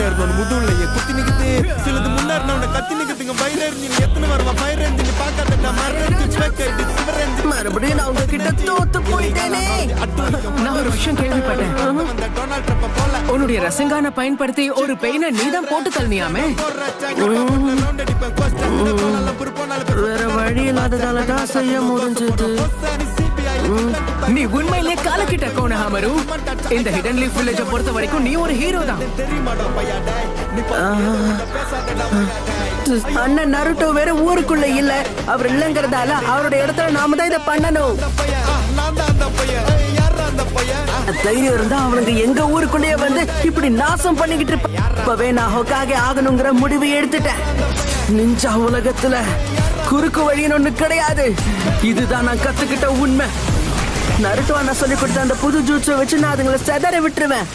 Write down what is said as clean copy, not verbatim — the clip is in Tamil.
நேரம் முதுகுலையே குத்தி நிக்குது சிலது முன்னாடி நான் கத்தி நிக்குதுங்க பயிர் எறிஞ்சி எத்தனை வருவா பயிர் எறிஞ்சி பார்க்காதட்டா மறுபடியும் நான் உங்ககிட்ட தோத்து போயிட்டேனே. நான் ஒரு விஷயம் கேள்விப்பட்டேன். உன்னுடைய ரசங்கான பயன்படுத்தி ஒரு பெயினை நீதான் போட்டு தள்ளியாமே. வேற வழி இல்லாததாலதான் செய்ய முடிஞ்சது. நீ உண்மையிலே காலக்கிட்ட கோனஹாமரு. இந்த ஹிடன் லீஃப் வில்லேஜை பொறுத்த வரைக்கும் நீ ஒரு ஹீரோ தான். அண்ணன் நருட்டோ வேற ஊருக்குள்ள இல்ல. அவர் இல்லங்கிறதால அவருடைய இடத்துல நாம தான் இதை பண்ணணும். தைரியம் இருந்தா அவனுக்கு எங்க ஊருக்குள்ளேயே வந்து இப்படி நாசம் பண்ணிக்கிட்டு இருப்பவே நான் ஹொக்காகே ஆகணுங்கிற முடிவு எடுத்துட்டேன். நிஞ்சா உலகத்துல குறுக்கு வழின்னு ஒண்ணு கிடையாது. இதுதான் நான் கத்துக்கிட்ட உண்மை. நருட்டோ அண்ணா சொல்லி கொடுத்த அந்த புது ஜூட்ஸை வச்சு நான் அதுங்களை செதற விட்டுருவேன்.